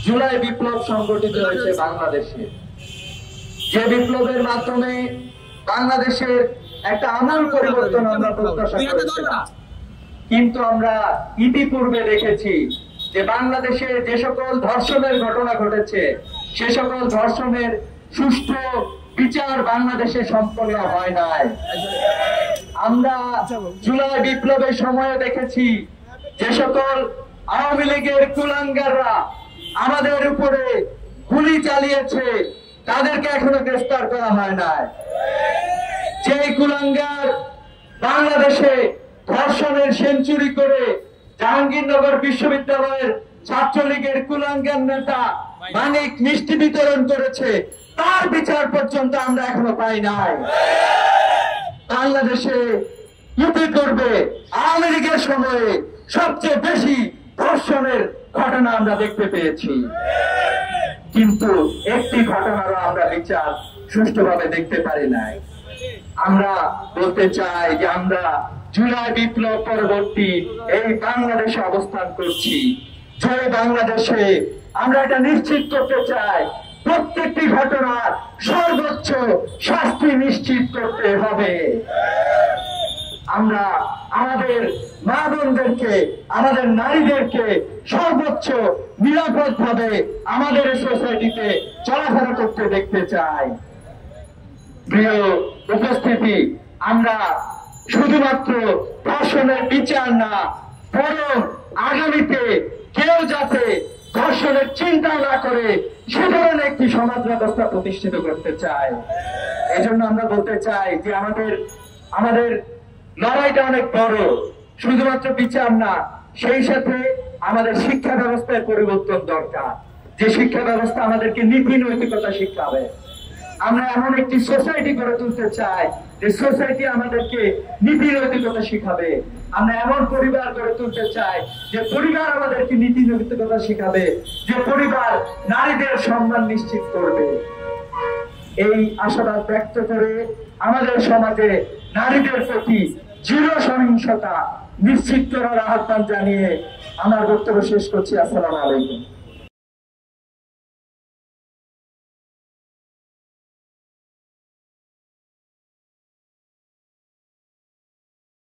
জুলাই বিপ্লব সংগঠিত হয়েছে বাংলাদেশে, যে বিপ্লবের মাধ্যমে বাংলাদেশের একটা আমূল পরিবর্তন আমরা প্রত্যাশা করেছিলাম। কিন্তু আমরা ইতিপূর্বে দেখেছি যে বাংলাদেশে যে সকল ধর্ষণের ঘটনা ঘটেছে, সে সকল ধর্ষণের সুষ্ঠু বিচার বাংলাদেশে সম্পন্ন হয় নাই। আমরা জুলাই বিপ্লবের সময়ে দেখেছি যে সকল আওয়ামী লীগের কুলাঙ্গাররা আমাদের উপরে গুলি চালিয়েছে, তাদেরকে এখনো গ্রেফতার করা হয় নাই। যে কুলাঙ্গার বাংলাদেশে ধর্ষণের সেঞ্চুরি করে জাহাঙ্গীরনগর বিশ্ববিদ্যালয়ের ছাত্রলীগের কুলাঙ্গার নেতা মানিক মিষ্টি বিতরণ করেছে, তার বিচার পর্যন্ত আমরা এখনো পাই নাই। বাংলাদেশে ইতিপূর্বে আওয়ামী লীগের সময়ে সবচেয়ে বেশি ধর্ষণের ঘটনা আমরা দেখতে পেয়েছি, কিন্তু একটি ঘটনারও আমরা বিচার সুষ্ঠুভাবে দেখতে পারি নাই। আমরা বলতে চাই যে আমরা জুলাই বিপ্লব পরবর্তী এই বাংলাদেশে অবস্থান করছি, যে বাংলাদেশে আমরা এটা নিশ্চিত করতে চাই প্রত্যেকটি ঘটনার সর্বোচ্চ শাস্তি নিশ্চিত করতে হবে। আমরা আমাদের মা বোনদেরকে, আমাদের নারীদেরকে সর্বোচ্চ নিরাপদ ভাবে আমাদের সোসাইটিতে চলাফেরা করতে দেখতে চাই। প্রিয় উপস্থিতি, আমরা শুধুমাত্র ধর্ষণের বিচার না, বরং আগামীতে কেউ যাতে ধর্ষণের চিন্তা না করে সে ধরনের একটি সমাজ ব্যবস্থা প্রতিষ্ঠিত করতে চায়। এজন্য আমরা বলতে চাই যে আমাদের লড়াইটা অনেক বড়, শুধুমাত্র বিচার না, সেই সাথে আমাদের শিক্ষা ব্যবস্থায় পরিবর্তন দরকার। যে শিক্ষা ব্যবস্থা আমাদেরকে নীতি নৈতিকতা শিখাবে। আমরা এমন একটি সোসাইটি গড়ে তুলতে চাই যে সোসাইটি আমাদেরকে নীতি নৈতিকতা শিখাবে। আমরা এমন পরিবার গড়ে তুলতে চাই যে পরিবার আমাদেরকে নীতি নৈতিকতা শিখাবে, যে পরিবার নারীদের সম্মান নিশ্চিত করবে। এই আশাবাদ ব্যক্ত করে আমাদের সমাজে নারীদের প্রতি জিরো সহিংসতা নিশ্চিত করার আহ্বান জানিয়ে আমার বক্তব্য শেষ করছি। আসসালামু আলাইকুম।